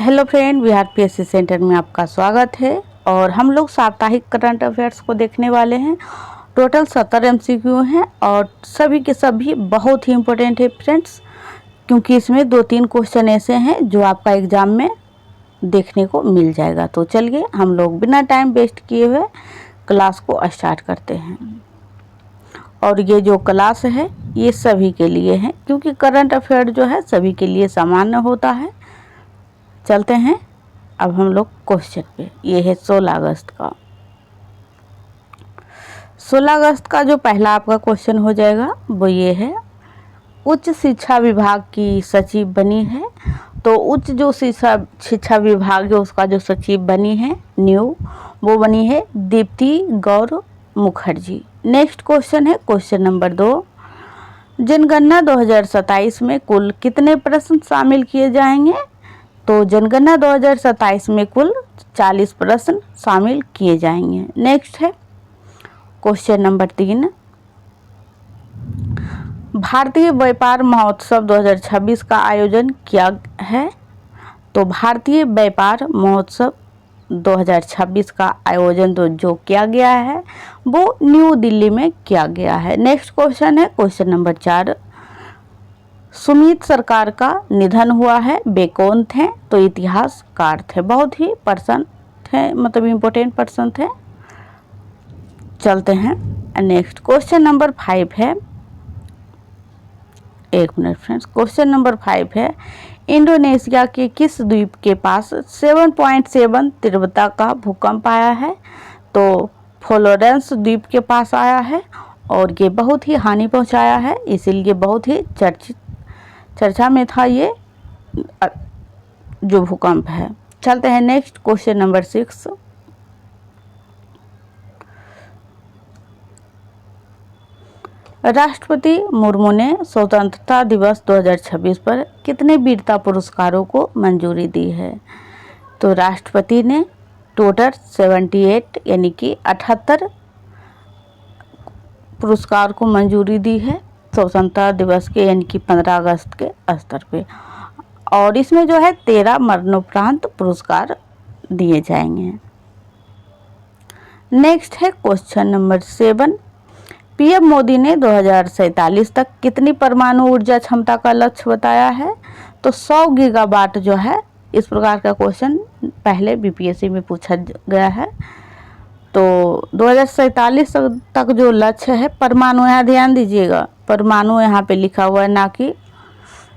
Hello friend, Bihar PSC centre में आपका स्वागत है। और हम लोग साप्ताहिक करंट अफेयर्स को देखने वाले हैं। टोटल 70 एमसीक्यू हैं और सभी के सभी बहुत ही इम्पोर्टेंट है फ्रेंड्स, क्योंकि इसमें 2-3 क्वेश्चन ऐसे हैं जो आपका एग्ज़ाम में देखने को मिल जाएगा। तो चलिए हम लोग बिना टाइम वेस्ट किए हुए क्लास को स्टार्ट करते हैं। और ये जो क्लास है ये सभी के लिए है, क्योंकि करंट अफेयर जो है सभी के लिए सामान्य होता है। चलते हैं अब हम लोग क्वेश्चन पे। ये है 16 अगस्त का। 16 अगस्त का जो पहला आपका क्वेश्चन हो जाएगा वो ये है, उच्च शिक्षा विभाग की सचिव बनी है। तो उच्च जो शिक्षा विभाग है उसका जो सचिव बनी है न्यू, वो बनी है दीप्ति गौर मुखर्जी। नेक्स्ट क्वेश्चन है क्वेश्चन नंबर 2, जनगणना 2027 में कुल कितने प्रश्न शामिल किए जाएंगे? तो जनगणना 2027 में कुल 40 प्रश्न शामिल किए जाएंगे। नेक्स्ट है क्वेश्चन नंबर 3, भारतीय व्यापार महोत्सव 2026 का आयोजन किया है। तो भारतीय व्यापार महोत्सव 2026 का आयोजन तो जो किया गया है वो न्यू दिल्ली में किया गया है। नेक्स्ट क्वेश्चन है क्वेश्चन नंबर 4, सुमित सरकार का निधन हुआ है, वे कौन थे? तो इतिहासकार थे, बहुत ही पर्सन थे, मतलब इम्पोर्टेंट पर्सन थे। चलते हैं नेक्स्ट क्वेश्चन नंबर 5 है, एक मिनट फ्रेंड्स। क्वेश्चन नंबर 5 है, इंडोनेशिया के किस द्वीप के पास 7.7 तीव्रता का भूकंप आया है? तो फ्लोरेंस द्वीप के पास आया है और ये बहुत ही हानि पहुंचाया है, इसीलिए बहुत ही चर्चा में था ये जो भूकंप है। चलते हैं नेक्स्ट क्वेश्चन नंबर 6, राष्ट्रपति मुर्मू ने स्वतंत्रता दिवस 2026 पर कितने वीरता पुरस्कारों को मंजूरी दी है? तो राष्ट्रपति ने टोटल 78 यानी कि 78 पुरस्कार को मंजूरी दी है स्वतंत्रता दिवस के, यानी कि 15 अगस्त के स्तर पे। और इसमें जो है 13 मरणोपरांत पुरस्कार दिए जाएंगे। नेक्स्ट है क्वेश्चन नंबर 7, पीएम मोदी ने 2047 तक कितनी परमाणु ऊर्जा क्षमता का लक्ष्य बताया है? तो 100 गीगावाट जो है, इस प्रकार का क्वेश्चन पहले बीपीएससी में पूछा गया है। तो 2047 तक जो लक्ष्य है परमाणु, यहाँ ध्यान दीजिएगा, परमाणु यहाँ पे लिखा हुआ है, ना कि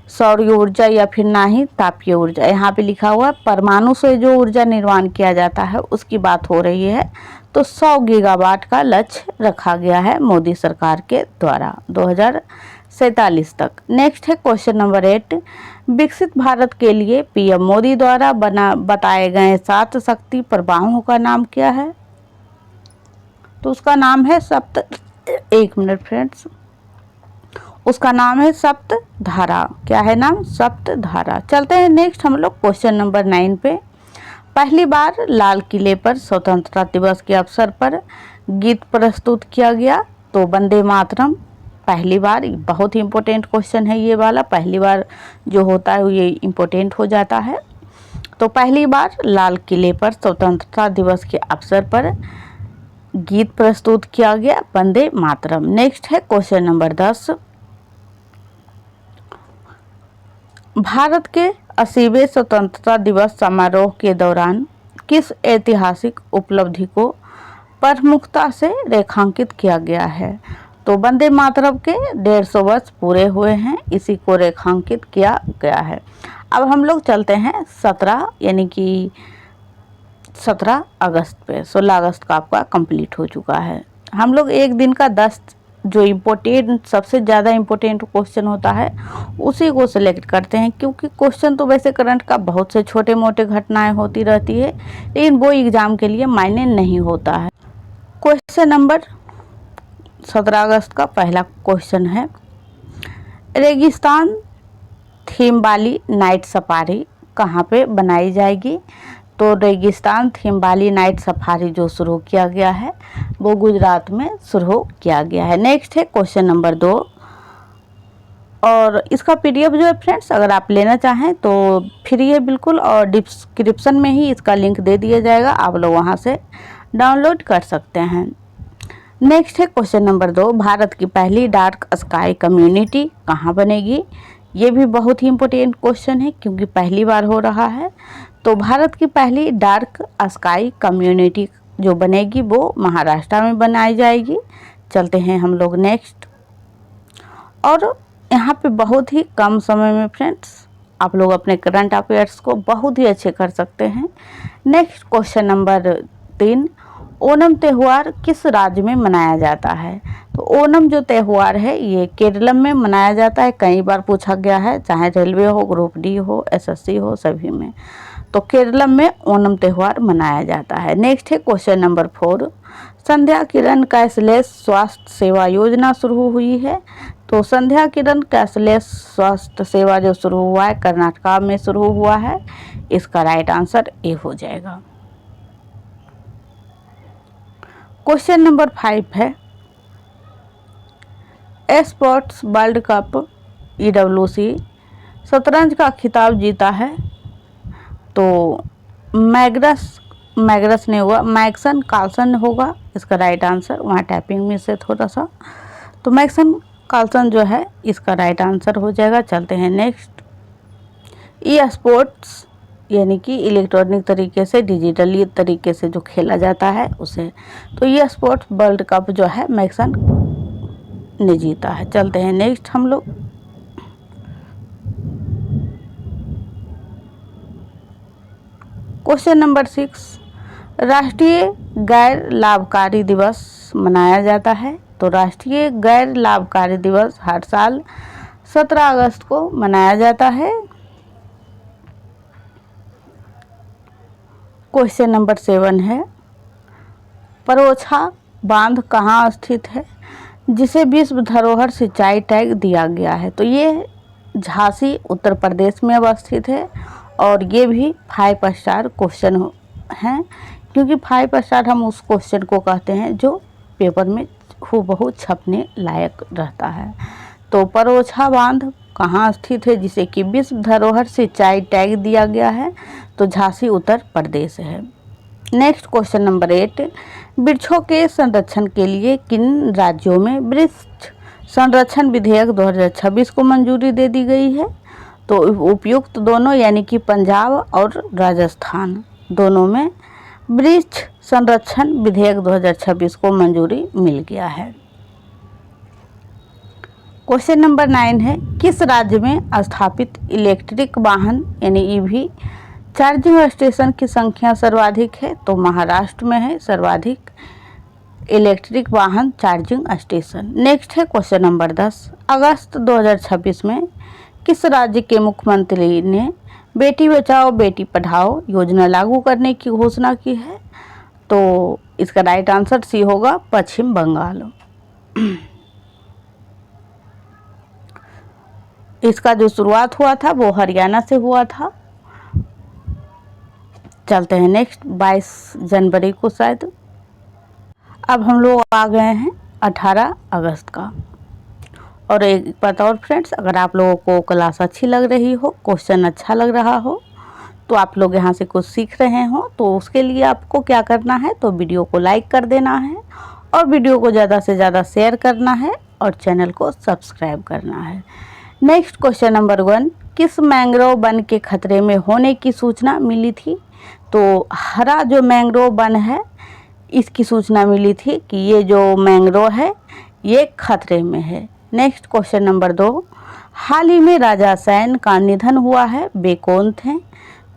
सौर ऊर्जा या फिर ना ही तापीय ऊर्जा। यहाँ पे लिखा हुआ है परमाणु से जो ऊर्जा निर्माण किया जाता है उसकी बात हो रही है। तो 100 गीगावाट का लक्ष्य रखा गया है मोदी सरकार के द्वारा 2047 तक। नेक्स्ट है क्वेश्चन नंबर 8, विकसित भारत के लिए पीएम मोदी द्वारा बताए गए 7 शक्ति प्रवाहों का नाम क्या है? तो उसका नाम है एक मिनट फ्रेंड्स, उसका नाम है सप्तधारा। क्या है नाम? सप्तधारा। चलते हैं नेक्स्ट हम लोग क्वेश्चन नंबर 9 पे। पहली बार लाल किले पर स्वतंत्रता दिवस के अवसर पर गीत प्रस्तुत किया गया। तो वंदे मातरम पहली बार, बहुत ही इम्पोर्टेंट क्वेश्चन है ये वाला, पहली बार जो होता है ये इम्पोर्टेंट हो जाता है। तो पहली बार लाल किले पर स्वतंत्रता दिवस के अवसर पर गीत प्रस्तुत किया गया वंदे मातरम। नेक्स्ट है क्वेश्चन नंबर 10, भारत के 80वें स्वतंत्रता दिवस समारोह के दौरान किस ऐतिहासिक उपलब्धि को प्रमुखता से रेखांकित किया गया है? तो वंदे मातरम के 150 वर्ष पूरे हुए हैं, इसी को रेखांकित किया गया है। अब हम लोग चलते हैं 17 यानी कि 17 अगस्त पे। 16 अगस्त का आपका कंप्लीट हो चुका है। हम लोग एक दिन का 10 जो इम्पोर्टेंट, सबसे ज़्यादा इम्पोर्टेंट क्वेश्चन होता है उसी को सिलेक्ट करते हैं, क्योंकि क्वेश्चन तो वैसे करंट का बहुत से छोटे मोटे घटनाएं होती रहती है, लेकिन वो एग्ज़ाम के लिए मायने नहीं होता है। क्वेश्चन नंबर 17 अगस्त का पहला क्वेश्चन है, रेगिस्तान थीम वाली नाइट सफारी कहाँ पे बनाई जाएगी? तो रेगिस्तान थीम वाली नाइट सफारी जो शुरू किया गया है वो गुजरात में शुरू किया गया है। नेक्स्ट है क्वेश्चन नंबर 2, और इसका पीडीएफ जो है फ्रेंड्स अगर आप लेना चाहें तो फ्री है बिल्कुल, और डिस्क्रिप्शन में ही इसका लिंक दे दिया जाएगा, आप लोग वहां से डाउनलोड कर सकते हैं। नेक्स्ट है क्वेश्चन नंबर 2, भारत की पहली डार्क स्काई कम्युनिटी कहाँ बनेगी? ये भी बहुत ही इम्पोर्टेंट क्वेश्चन है क्योंकि पहली बार हो रहा है। तो भारत की पहली डार्क स्काई कम्युनिटी जो बनेगी वो महाराष्ट्र में बनाई जाएगी। चलते हैं हम लोग नेक्स्ट। और यहाँ पे बहुत ही कम समय में फ्रेंड्स आप लोग अपने करंट अफेयर्स को बहुत ही अच्छे कर सकते हैं। नेक्स्ट क्वेश्चन नंबर 3, ओणम त्यौहार किस राज्य में मनाया जाता है? तो ओणम जो त्यौहार है ये केरलम में मनाया जाता है। कई बार पूछा गया है, चाहे रेलवे हो, ग्रुप डी हो, एसएससी हो, सभी में। तो केरलम में ओणम त्यौहार मनाया जाता है। नेक्स्ट है क्वेश्चन नंबर 4, संध्या किरण कैशलेस स्वास्थ्य सेवा योजना शुरू हुई है। तो संध्या किरण कैशलेस स्वास्थ्य सेवा जो शुरू हुआ है कर्नाटका में शुरू हुआ है। इसका राइट आंसर ए हो जाएगा। क्वेश्चन नंबर 5 है, स्पोर्ट्स वर्ल्ड कप ईडब्ल्यूसी शतरंज का खिताब जीता है। तो मैग्रस ने हुआ, मैक्सन कार्लसन होगा इसका राइट आंसर। वहाँ टाइपिंग में से थोड़ा सा, तो मैक्सन कार्लसन जो है इसका राइट आंसर हो जाएगा। चलते हैं नेक्स्ट। ई स्पोर्ट्स यानी कि इलेक्ट्रॉनिक तरीके से, डिजिटली तरीके से जो खेला जाता है उसे, तो ये स्पोर्ट्स वर्ल्ड कप जो है मैक्सन ने जीता है। चलते हैं नेक्स्ट हम लोग। क्वेश्चन नंबर 6, राष्ट्रीय गैर लाभकारी दिवस मनाया जाता है। तो राष्ट्रीय गैर लाभकारी दिवस हर साल 17 अगस्त को मनाया जाता है। क्वेश्चन नंबर 7 है, परोछा बांध कहाँ स्थित है जिसे विश्व धरोहर सिंचाई टैग दिया गया है? तो ये झांसी उत्तर प्रदेश में अवस्थित है, और ये भी 5 स्टार क्वेश्चन हैं क्योंकि 5 स्टार हम उस क्वेश्चन को कहते हैं जो पेपर में हूबहू छपने लायक रहता है। तो परोछा बांध कहाँ स्थित है जिसे कि विश्व धरोहर सिंचाई टैग दिया गया है? तो झांसी उत्तर प्रदेश है। नेक्स्ट क्वेश्चन नंबर 8, वृक्षों के संरक्षण के लिए किन राज्यों में वृक्ष संरक्षण विधेयक 2026 को मंजूरी दे दी गई है? तो उपयुक्त दोनों यानी कि पंजाब और राजस्थान दोनों में वृक्ष संरक्षण विधेयक 2026 को मंजूरी मिल गया है। क्वेश्चन नंबर 9 है, किस राज्य में स्थापित इलेक्ट्रिक वाहन यानी ईवी चार्जिंग स्टेशन की संख्या सर्वाधिक है? तो महाराष्ट्र में है सर्वाधिक इलेक्ट्रिक वाहन चार्जिंग स्टेशन। नेक्स्ट है क्वेश्चन नंबर 10, अगस्त 2026 में किस राज्य के मुख्यमंत्री ने बेटी बचाओ बेटी पढ़ाओ योजना लागू करने की घोषणा की है? तो इसका राइट आंसर सी होगा, पश्चिम बंगाल। इसका जो शुरुआत हुआ था वो हरियाणा से हुआ था। चलते हैं नेक्स्ट। 22 जनवरी को शायद। अब हम लोग आ गए हैं 18 अगस्त का। और एक बात और फ्रेंड्स, अगर आप लोगों को क्लास अच्छी लग रही हो, क्वेश्चन अच्छा लग रहा हो, तो आप लोग यहाँ से कुछ सीख रहे हो, तो उसके लिए आपको क्या करना है, तो वीडियो को लाइक कर देना है और वीडियो को ज़्यादा से ज़्यादा शेयर करना है और चैनल को सब्सक्राइब करना है। नेक्स्ट क्वेश्चन नंबर 1, किस मैंग्रोव वन के खतरे में होने की सूचना मिली थी? तो हरा जो मैंग्रोव वन है इसकी सूचना मिली थी कि ये जो मैंग्रोव है ये खतरे में है। नेक्स्ट क्वेश्चन नंबर 2, हाल ही में राजा सैन का निधन हुआ है, वे कौन थे?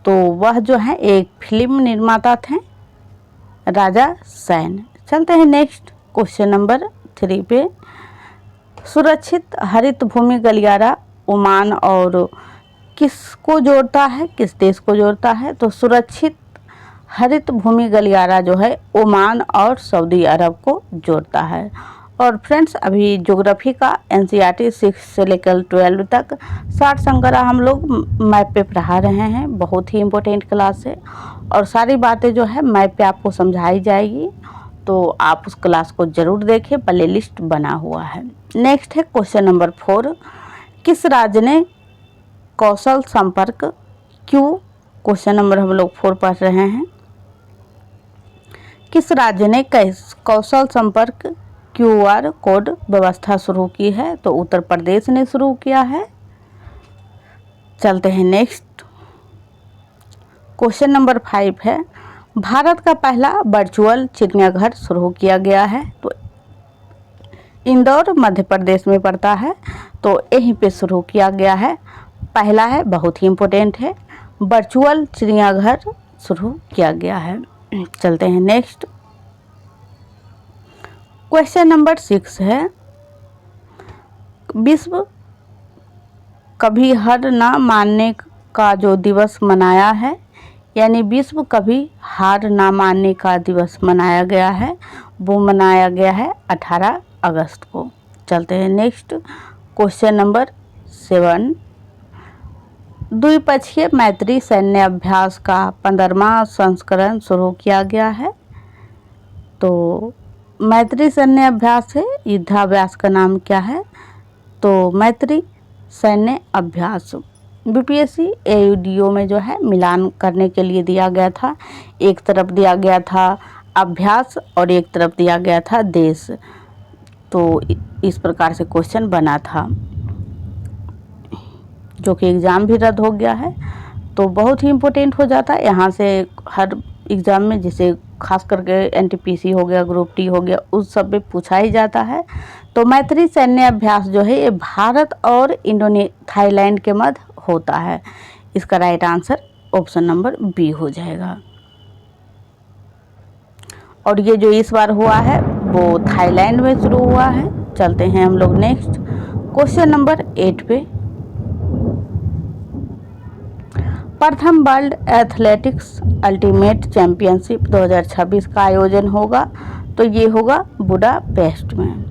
तो वह जो है एक फिल्म निर्माता थे, राजा सैन। चलते हैं नेक्स्ट क्वेश्चन नंबर 3 पे। सुरक्षित हरित भूमि गलियारा ओमान और किसको जोड़ता है, किस देश को जोड़ता है? तो सुरक्षित हरित भूमि गलियारा जो है ओमान और सऊदी अरब को जोड़ता है। और फ्रेंड्स, अभी ज्योग्राफी का एनसीईआरटी 6 से लेकर 12 तक 60 संकरा हम लोग मैप पे पढ़ा रहे हैं। बहुत ही इम्पोर्टेंट क्लास है और सारी बातें जो है मैप पे आपको समझाई जाएगी, तो आप उस क्लास को ज़रूर देखें, प्ले लिस्ट बना हुआ है। नेक्स्ट है क्वेश्चन नंबर 4, किस राज्य ने कौशल संपर्क क्यू, क्वेश्चन नंबर हम लोग 4 पढ़ रहे हैं, किस राज्य ने कौशल संपर्क QR कोड व्यवस्था शुरू की है? तो उत्तर प्रदेश ने शुरू किया है। चलते हैं नेक्स्ट, क्वेश्चन नंबर 5 है, भारत का पहला वर्चुअल चिड़ियाघर शुरू किया गया है। तो इंदौर मध्य प्रदेश में पड़ता है, तो यहीं पे शुरू किया गया है। पहला है, बहुत ही इम्पोर्टेंट है, वर्चुअल चिड़ियाघर शुरू किया गया है। चलते हैं नेक्स्ट, क्वेश्चन नंबर 6 है, विश्व कभी हार ना मानने का जो दिवस मनाया है, यानी विश्व कभी हार ना मानने का दिवस मनाया गया है, वो मनाया गया है 18 अगस्त को। चलते हैं नेक्स्ट, क्वेश्चन नंबर 7, द्विपक्षीय मैत्री सैन्य अभ्यास का 15वां संस्करण शुरू किया गया है। तो मैत्री सैन्य अभ्यास है, युद्धाभ्यास का नाम क्या है? तो मैत्री सैन्य अभ्यास BPSC AUDO में जो है मिलान करने के लिए दिया गया था। एक तरफ दिया गया था अभ्यास और एक तरफ दिया गया था देश, तो इस प्रकार से क्वेश्चन बना था, जो कि एग्ज़ाम भी रद्द हो गया है। तो बहुत ही इम्पोर्टेंट हो जाता है यहाँ से हर एग्ज़ाम में, जिसे खास करके NTPC हो गया, ग्रुप D हो गया, उस सब में पूछा ही जाता है। तो मैत्री सैन्य अभ्यास जो है ये भारत और थाईलैंड के मध्य होता है। इसका right answer option number B हो जाएगा। और ये जो इस बार हुआ है वो थाईलैंड में शुरू हुआ है। चलते हैं हम लोग नेक्स्ट, क्वेश्चन नंबर 8 पे, प्रथम वर्ल्ड एथलेटिक्स अल्टीमेट चैंपियनशिप 2026 का आयोजन होगा। तो ये होगा बुडापेस्ट में।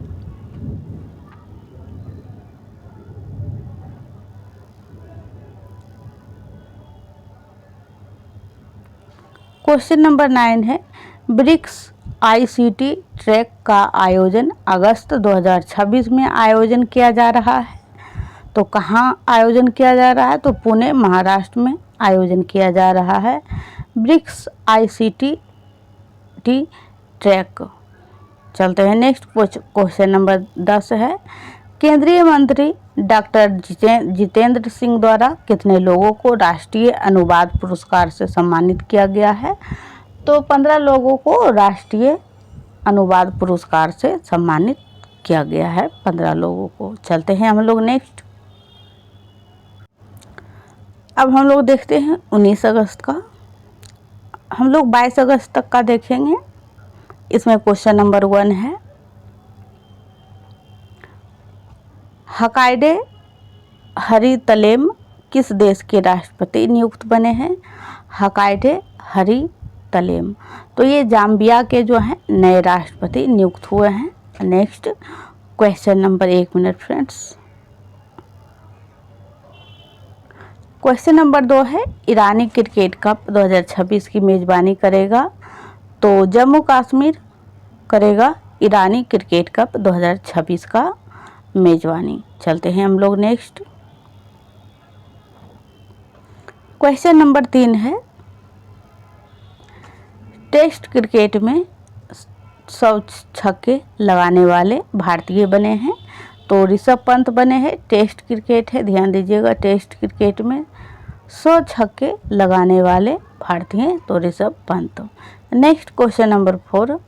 क्वेश्चन नंबर 9 है, ब्रिक्स ICT ट्रैक का आयोजन अगस्त 2026 में आयोजन किया जा रहा है। तो कहाँ आयोजन किया जा रहा है? तो पुणे महाराष्ट्र में आयोजन किया जा रहा है ब्रिक्स ICT ट्रैक। चलते हैं नेक्स्ट, क्वेश्चन नंबर 10 है, केंद्रीय मंत्री डॉक्टर जितेंद्र सिंह द्वारा कितने लोगों को राष्ट्रीय अनुवाद पुरस्कार से सम्मानित किया गया है? तो 15 लोगों को राष्ट्रीय अनुवाद पुरस्कार से सम्मानित किया गया है, 15 लोगों को। चलते हैं हम लोग नेक्स्ट, अब हम लोग देखते हैं 19 अगस्त का। हम लोग 22 अगस्त तक का देखेंगे। इसमें क्वेश्चन नंबर 1 है, हकाइडे हरितलेम किस देश के राष्ट्रपति नियुक्त बने हैं? हकाइडे हरितलेम, तो ये जाम्बिया के जो हैं नए राष्ट्रपति नियुक्त हुए हैं। Next question number 1 minute friends, question number 2 है, ईरानी क्रिकेट कप 2026 की मेज़बानी करेगा। तो जम्मू कश्मीर करेगा ईरानी क्रिकेट कप 2026 का मेज़बानी। चलते हैं हम लोग नेक्स्ट, क्वेश्चन नंबर 3 है, टेस्ट क्रिकेट में 100 छक्के लगाने वाले भारतीय बने हैं। तो ऋषभ पंत बने हैं, टेस्ट क्रिकेट है, ध्यान दीजिएगा, टेस्ट क्रिकेट में 100 छक्के लगाने वाले भारतीय, तो Rishabh Pant. Next question number 4,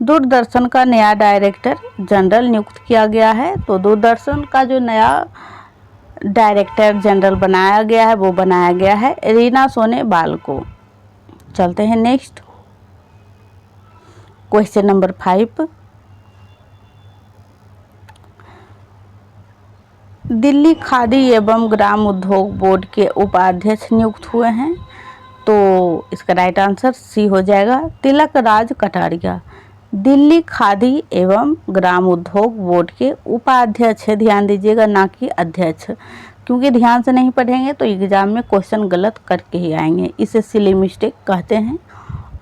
Doordarshan का नया डायरेक्टर जनरल नियुक्त किया गया है। तो दूरदर्शन का जो नया डायरेक्टर जनरल बनाया गया है वो बनाया गया है रीना सोनेवाल को। चलते हैं next, question number 5, Delhi khadi एवं ग्राम उद्योग बोर्ड के उपाध्यक्ष नियुक्त हुए हैं। तो इसका राइट आंसर C हो जाएगा, तिलक राज कटारिया। दिल्ली खादी एवं ग्राम उद्योग बोर्ड के उपाध्यक्ष है, ध्यान दीजिएगा, ना कि अध्यक्ष, क्योंकि ध्यान से नहीं पढ़ेंगे तो एग्जाम में क्वेश्चन गलत करके ही आएंगे। इसे सिली मिस्टेक कहते हैं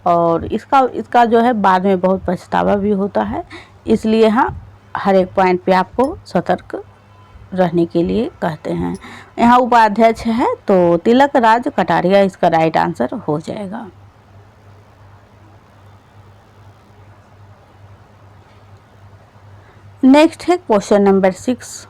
और इसका जो है बाद में बहुत पछतावा भी होता है। इसलिए हाँ, हर एक पॉइंट पे आपको सतर्क रहने के लिए कहते हैं। यहाँ उपाध्यक्ष है तो तिलक राज कटारिया इसका राइट आंसर हो जाएगा। नेक्स्ट है क्वेश्चन नंबर 6।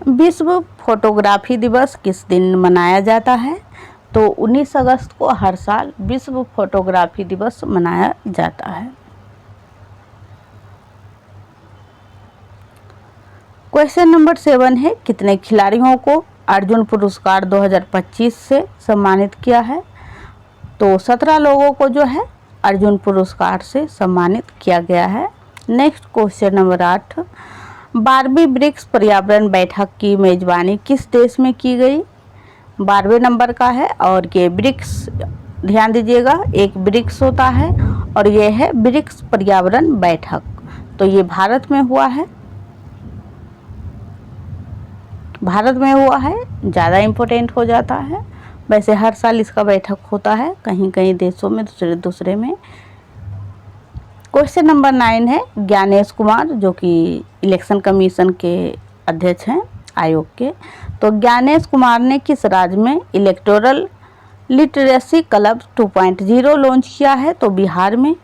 विश्व फोटोग्राफी दिवस किस दिन मनाया जाता है? तो 19 अगस्त को हर साल विश्व फोटोग्राफी दिवस मनाया जाता है। क्वेश्चन नंबर 7 है, कितने खिलाड़ियों को अर्जुन पुरस्कार 2025 से सम्मानित किया है? तो 17 लोगों को जो है अर्जुन पुरस्कार से सम्मानित किया गया है। नेक्स्ट क्वेश्चन नंबर 8, 12वीं ब्रिक्स पर्यावरण बैठक की मेजबानी किस देश में की गई? 12वें नंबर का है और ये ब्रिक्स, ध्यान दीजिएगा, एक ब्रिक्स होता है और ये है ब्रिक्स पर्यावरण बैठक, तो ये भारत में हुआ है। भारत में हुआ है, ज़्यादा इम्पोर्टेंट हो जाता है। वैसे हर साल इसका बैठक होता है, कहीं कहीं देशों में, दूसरे में। क्वेश्चन नंबर 9 है, ज्ञानेश कुमार जो कि इलेक्शन कमीशन के अध्यक्ष हैं आयोग के, तो ज्ञानेश कुमार ने किस राज्य में इलेक्टोरल लिटरेसी क्लब 2.0 लॉन्च किया है? तो बिहार में।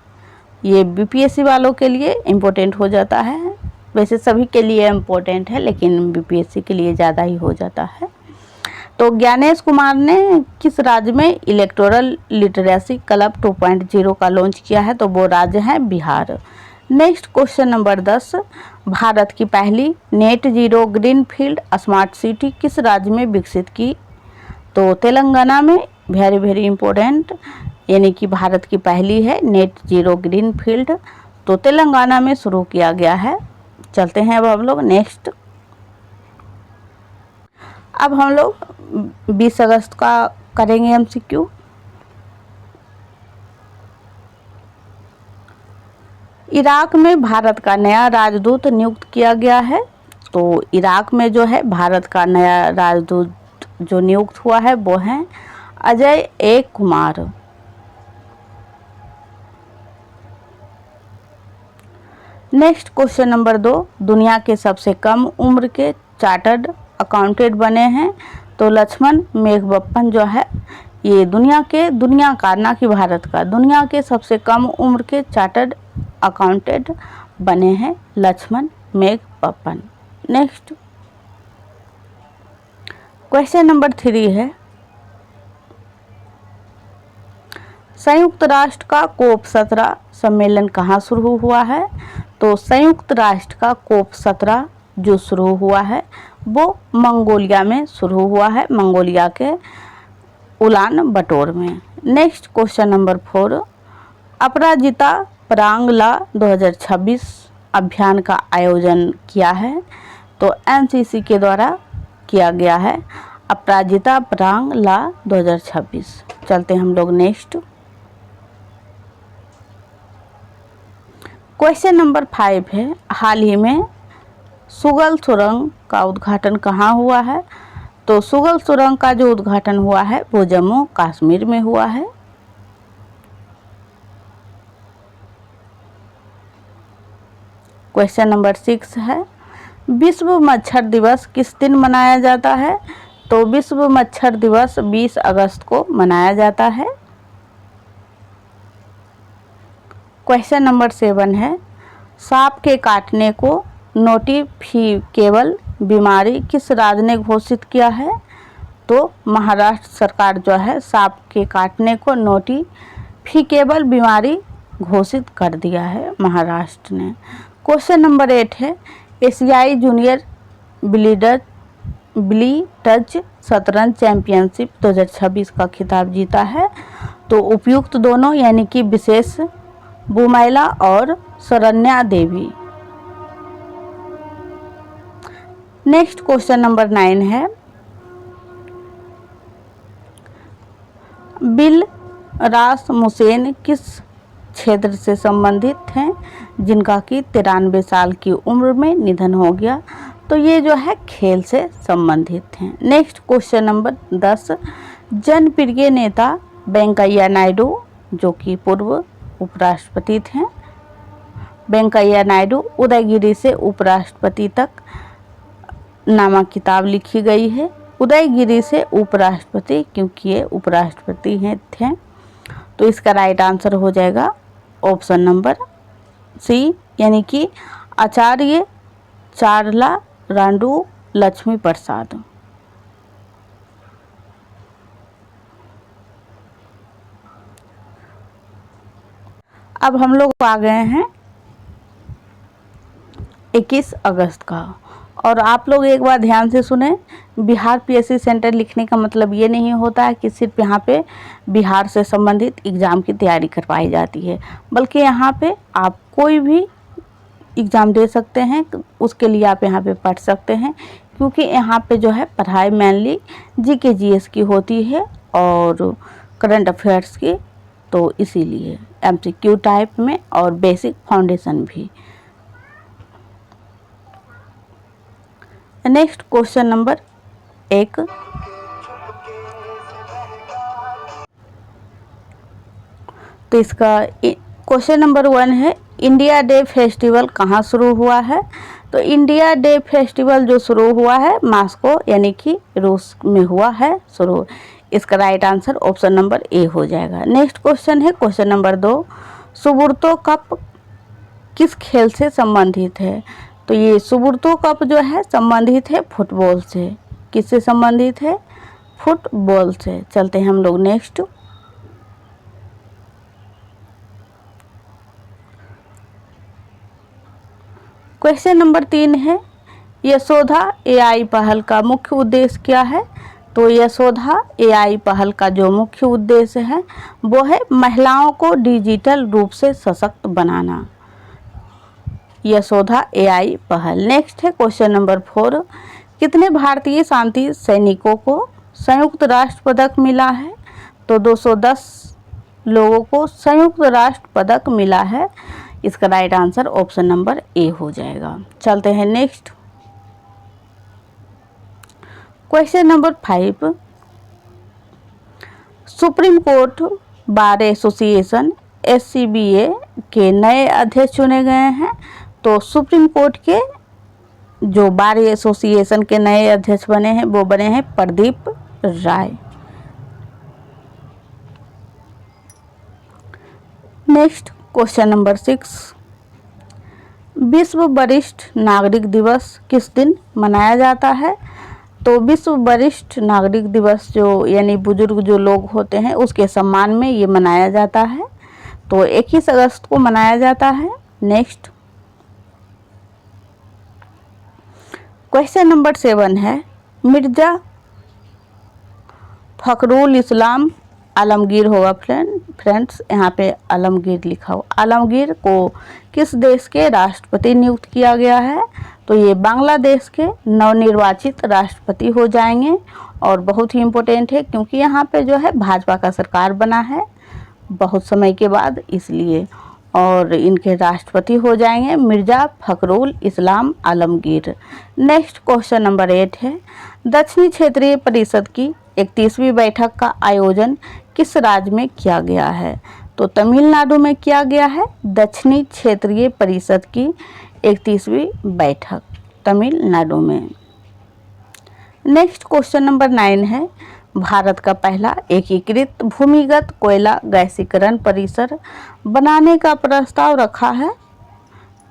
ये बीपीएससी वालों के लिए इम्पोर्टेंट हो जाता है, वैसे सभी के लिए इम्पोर्टेंट है लेकिन बीपीएससी के लिए ज़्यादा ही हो जाता है। तो ज्ञानेश कुमार ने किस राज्य में इलेक्टोरल लिटरेसी क्लब 2.0 का लॉन्च किया है? तो वो राज्य है Bihar. Next question number 10, Bharat की पहली net zero greenfield smart city किस राज्य में विकसित की? तो तेलंगाना में। वेरी वेरी इम्पोर्टेंट, यानी कि भारत की पहली है नेट जीरो ग्रीनफील्ड, तो तेलंगाना में शुरू किया गया है। चलते हैं अब हम लोग नेक्स्ट। अब हम लोग 20 अगस्त का करेंगे एमसीक्यू। इराक में भारत का नया राजदूत नियुक्त किया गया है। तो इराक में जो है भारत का नया राजदूत जो नियुक्त हुआ है वो है अजय ए कुमार। नेक्स्ट क्वेश्चन नंबर 2, दुनिया के सबसे कम उम्र के चार्टर्ड अकाउंटेंट बने हैं? तो लक्ष्मण मेघबप्पन जो है ये दुनिया का, ना कि भारत का, दुनिया के सबसे कम उम्र के चार्टर्ड अकाउंटेंट बने हैं लक्ष्मण मेघबप्पन। नेक्स्ट क्वेश्चन नंबर 3 है, संयुक्त राष्ट्र का कोप 17 सम्मेलन कहाँ शुरू हुआ है? तो संयुक्त राष्ट्र का कोप 17 जो शुरू हुआ है वो मंगोलिया में शुरू हुआ है, मंगोलिया के उलान बटोर में। नेक्स्ट क्वेश्चन नंबर 4, अपराजिता परांग ला 2026 अभियान का आयोजन किया है? तो एनसीसी के द्वारा किया गया है अपराजिता परांग ला 2026। चलते हम लोग नेक्स्ट। क्वेश्चन नंबर 5 है, हाल ही में सुगल सुरंग का उद्घाटन कहाँ हुआ है? तो सुगल सुरंग का जो उद्घाटन हुआ है वो जम्मू कश्मीर में हुआ है। क्वेश्चन नंबर 6 है, विश्व मच्छर दिवस किस दिन मनाया जाता है? तो विश्व मच्छर दिवस 20 अगस्त को मनाया जाता है। क्वेश्चन नंबर 7 है, सांप के काटने को नोटिफिकेबल बीमारी किस राज्य ने घोषित किया है? तो महाराष्ट्र सरकार जो है सांप के काटने को नोटिफिकेबल बीमारी घोषित कर दिया है महाराष्ट्र ने। क्वेश्चन नंबर 8 है, एशियाई जूनियर ब्लिट्ज शतरंज चैंपियनशिप 2026 का खिताब जीता है? तो उपयुक्त दोनों, यानी कि विशेष बुमैला और शरण्या देवी। नेक्स्ट क्वेश्चन नंबर 9 है, बिल रासमुसेन किस क्षेत्र से संबंधित हैं जिनका कि 93 साल की उम्र में निधन हो गया? तो ये जो है खेल से संबंधित हैं। नेक्स्ट क्वेश्चन नंबर 10, जनप्रिय नेता वेंकैया नायडू जो कि पूर्व उपराष्ट्रपति थे, वेंकैया नायडू उदयगिरी से उपराष्ट्रपति तक नामक किताब लिखी गई है? उदयगिरी से उपराष्ट्रपति, क्योंकि ये उपराष्ट्रपति हैं थे। तो इसका राइट आंसर हो जाएगा ऑप्शन नंबर सी, यानी कि आचार्य चारला रांडू लक्ष्मी प्रसाद। अब हम लोग आ गए हैं 21 अगस्त का, और आप लोग एक बार ध्यान से सुने, बिहार पीएससी सेंटर लिखने का मतलब ये नहीं होता है कि सिर्फ यहाँ पे बिहार से संबंधित एग्ज़ाम की तैयारी करवाई जाती है, बल्कि यहाँ पे आप कोई भी एग्ज़ाम दे सकते हैं, उसके लिए आप यहाँ पे पढ़ सकते हैं, क्योंकि यहाँ पे जो है पढ़ाई मेनली जीके जीएस की होती है और करंट अफेयर्स की, तो इसीलिए एमसीक्यू टाइप में और बेसिक फाउंडेशन भी। नेक्स्ट क्वेश्चन नंबर 1, तो इसका क्वेश्चन नंबर 1 है, इंडिया डे फेस्टिवल कहाँ शुरू हुआ है? तो इंडिया डे फेस्टिवल जो शुरू हुआ है मॉस्को यानी कि रूस में हुआ है शुरू। इसका right answer option number A हो जाएगा। नेक्स्ट क्वेश्चन है क्वेश्चन नंबर 2, सुब्रतो कप किस खेल से संबंधित है? तो ये सुब्रतो कप जो है संबंधित है फुटबॉल से। किससे संबंधित है? फुटबॉल से। चलते हैं हम लोग नेक्स्ट। क्वेश्चन नंबर 3 है, यशोधा एआई पहल का मुख्य उद्देश्य क्या है? तो यशोधा एआई पहल का जो मुख्य उद्देश्य है वो है महिलाओं को डिजिटल रूप से सशक्त बनाना। यशोधा एआई पहल। नेक्स्ट है क्वेश्चन नंबर 4, कितने भारतीय शांति सैनिकों को संयुक्त राष्ट्र पदक मिला है? तो 210 लोगों को संयुक्त राष्ट्र पदक मिला है। इसका right answer option number A हो जाएगा। चलते हैं next. Question number 5, Supreme Court Bar Association SCBA के नए अध्यक्ष चुने गए हैं। तो सुप्रीम कोर्ट के जो बार एसोसिएशन के नए अध्यक्ष बने हैं वो बने हैं प्रदीप राय। नेक्स्ट क्वेश्चन नंबर 6, विश्व वरिष्ठ नागरिक दिवस किस दिन मनाया जाता है? तो विश्व वरिष्ठ नागरिक दिवस जो यानी बुजुर्ग जो लोग होते हैं उसके सम्मान में ये मनाया जाता है। तो 21 अगस्त को मनाया जाता है। नेक्स्ट क्वेश्चन नंबर 7 है, मिर्जा फखरुल इस्लाम आलमगीर होगा फ्रेंड्स, यहाँ पे आलमगीर लिखा हो। आलमगीर को किस देश के राष्ट्रपति नियुक्त किया गया है? तो ये बांग्लादेश के नवनिर्वाचित राष्ट्रपति हो जाएंगे, और बहुत ही इम्पोर्टेंट है क्योंकि यहाँ पे जो है भाजपा का सरकार बना है बहुत समय के बाद, इसलिए, और इनके राष्ट्रपति हो जाएंगे मिर्जा फखरुल इस्लाम आलमगीर। नेक्स्ट क्वेश्चन नंबर 8 है, दक्षिणी क्षेत्रीय परिषद की 31वीं बैठक का आयोजन किस राज्य में किया गया है? तो तमिलनाडु में किया गया है दक्षिणी क्षेत्रीय परिषद की 31वीं बैठक तमिलनाडु में। नेक्स्ट क्वेश्चन नंबर 9 है, भारत का पहला एकीकृत भूमिगत कोयला गैसीकरण परिसर बनाने का प्रस्ताव रखा है।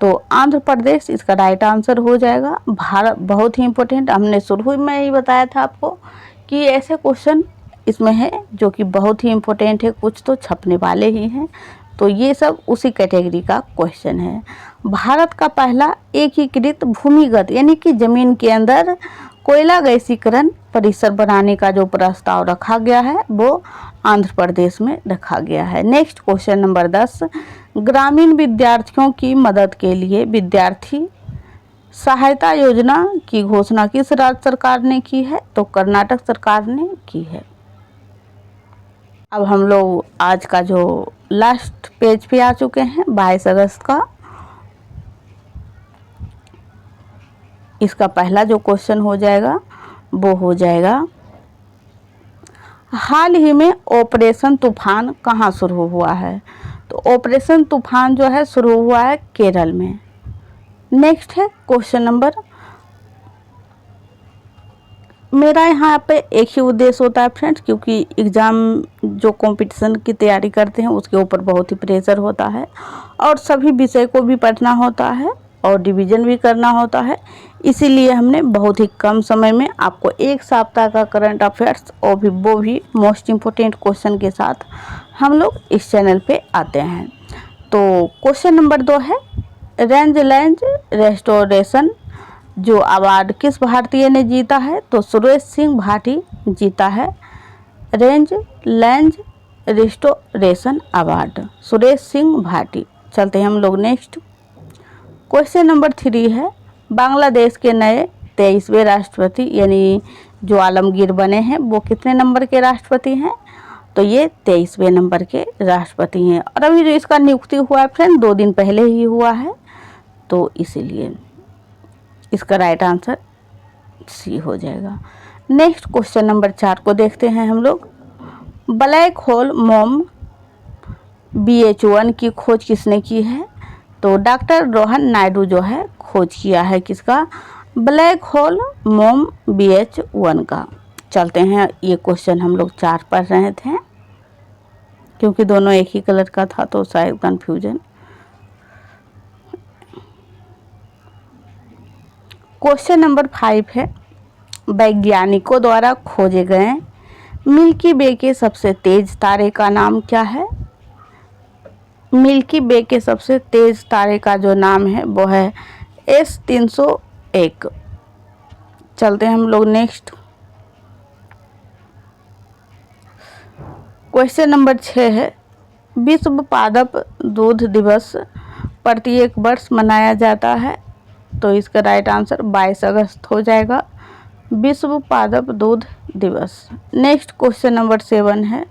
तो आंध्र प्रदेश इसका राइट आंसर हो जाएगा। भारत बहुत ही इम्पोर्टेंट, हमने शुरू में ही बताया था आपको कि ऐसे क्वेश्चन इसमें है जो कि बहुत ही इम्पोर्टेंट है, कुछ तो छपने वाले ही हैं, तो ये सब उसी कैटेगरी का क्वेश्चन है। भारत का पहला एकीकृत भूमिगत यानी कि ज़मीन के अंदर कोयला गैसीकरण परिसर बनाने का जो प्रस्ताव रखा गया है वो आंध्र प्रदेश में रखा गया है। नेक्स्ट क्वेश्चन नंबर 10, ग्रामीण विद्यार्थियों की मदद के लिए विद्यार्थी सहायता योजना की घोषणा किस राज्य सरकार ने की है? तो कर्नाटक सरकार ने की है। अब हम लोग आज का जो लास्ट पेज पे आ चुके हैं 22 अगस्त का। इसका पहला जो क्वेश्चन हो जाएगा वो हो जाएगा, हाल ही में ऑपरेशन तूफान कहाँ शुरू हुआ है? तो ऑपरेशन तूफान जो है शुरू हुआ है केरल में। नेक्स्ट है क्वेश्चन नंबर मेरा यहाँ पे एक ही उद्देश्य होता है फ्रेंड्स, क्योंकि एग्ज़ाम जो कंपटीशन की तैयारी करते हैं उसके ऊपर बहुत ही प्रेशर होता है और सभी विषय को भी पढ़ना होता है और डिवीज़न भी करना होता है। इसीलिए हमने बहुत ही कम समय में आपको एक सप्ताह का करंट अफेयर्स और वो भी मोस्ट इम्पोर्टेंट क्वेश्चन के साथ हम लोग इस चैनल पे आते हैं। तो क्वेश्चन नंबर 2 है, रेंज लैंड रेस्टोरेशन जो अवार्ड किस भारतीय ने जीता है? तो सुरेश सिंह भाटी जीता है range land restoration award, Suresh Singh Bhati. चलते हैं हम लोग नेक्स्ट। क्वेश्चन नंबर 3 है, बांग्लादेश के नए 23वें राष्ट्रपति यानी जो आलमगीर बने हैं वो कितने नंबर के राष्ट्रपति हैं? तो ये 23वें नंबर के राष्ट्रपति हैं और अभी जो इसका नियुक्ति हुआ है फ्रेंड 2 दिन पहले ही हुआ है, तो इसीलिए इसका राइट आंसर सी हो जाएगा। नेक्स्ट क्वेश्चन नंबर 4 को देखते हैं हम लोग। ब्लैक होल मोम BH1 की खोज किसने की है? तो डॉक्टर रोहन नायडू जो है खोज किया है किसका? ब्लैक होल मोम BH1 का। चलते हैं, ये क्वेश्चन हम लोग 4 पढ़ रहे थे क्योंकि दोनों एक ही कलर का था तो शायद कन्फ्यूजन। क्वेश्चन नंबर 5 है, वैज्ञानिकों द्वारा खोजे गए मिल्की वे के सबसे तेज तारे का नाम क्या है? मिल्की वे के सबसे तेज तारे का जो नाम है वो है S301। चलते हैं हम लोग नेक्स्ट। क्वेश्चन नंबर 6 है, विश्व पादप दूध दिवस प्रत्येक वर्ष मनाया जाता है, तो इसका राइट आंसर 22 अगस्त हो जाएगा, विश्व पादप दूध दिवस। नेक्स्ट क्वेश्चन नंबर 7 है,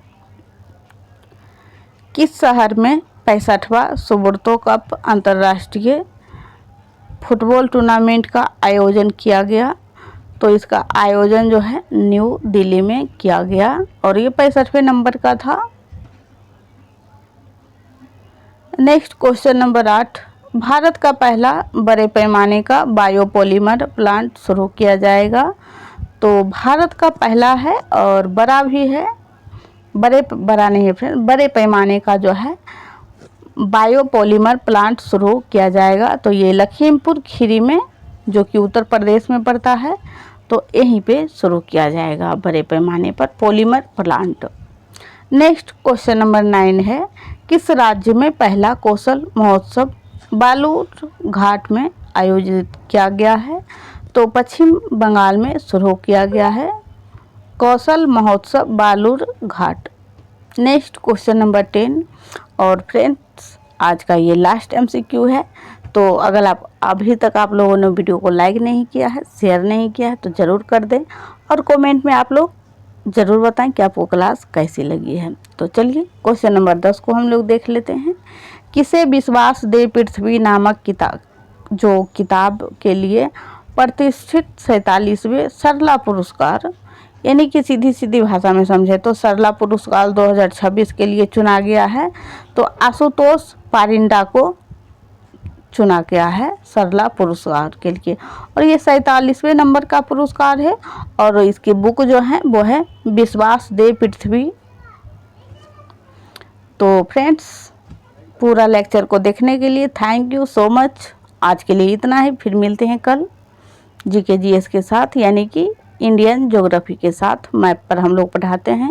किस शहर में 65वां सुब्रतो कप अंतर्राष्ट्रीय फुटबॉल टूर्नामेंट का आयोजन किया गया? तो इसका आयोजन जो है न्यू दिल्ली में किया गया और ये 65वें नंबर का था। नेक्स्ट क्वेश्चन नंबर 8, भारत का पहला बड़े पैमाने का बायोपॉलीमर प्लांट शुरू किया जाएगा, तो भारत का पहला है और बड़ा भी है, बड़ा नहीं है फ्रेंड, बड़े पैमाने का जो है बायोपॉलीमर प्लांट शुरू किया जाएगा, तो ये लखीमपुर खीरी में जो कि उत्तर प्रदेश में पड़ता है, तो यहीं पे शुरू किया जाएगा बड़े पैमाने पर polymer plant. Next question number 9 है, किस राज्य में पहला कौशल महोत्सव बालूर घाट में आयोजित किया गया है? तो पश्चिम बंगाल में शुरू किया गया है कौशल महोत्सव बालूर घाट। नेक्स्ट क्वेश्चन नंबर 10 और फ्रेंड्स आज का ये लास्ट MCQ है, तो अगर आप अभी तक आप लोगों ने वीडियो को लाइक नहीं किया है, शेयर नहीं किया है तो ज़रूर कर दें और कमेंट में आप लोग ज़रूर बताएं कि आपको क्लास कैसी लगी है। तो चलिए क्वेश्चन नंबर 10 को हम लोग देख लेते हैं। किसे विश्वास दे पृथ्वी नामक किताब के लिए प्रतिष्ठित 47वें सरला पुरस्कार यानी कि सीधी भाषा में समझे तो सरला पुरस्कार 2026 के लिए चुना गया है? तो आशुतोष पारिंडा को चुना गया है सरला पुरस्कार के लिए और ये 47वें नंबर का पुरस्कार है और इसकी बुक जो है वो है विश्वास दे पृथ्वी। तो फ्रेंड्स पूरा लेक्चर को देखने के लिए थैंक यू सो मच। आज के लिए इतना ही, फिर मिलते हैं कल GK GS के साथ यानी कि इंडियन ज्योग्राफी के साथ। मैप पर हम लोग पढ़ाते हैं।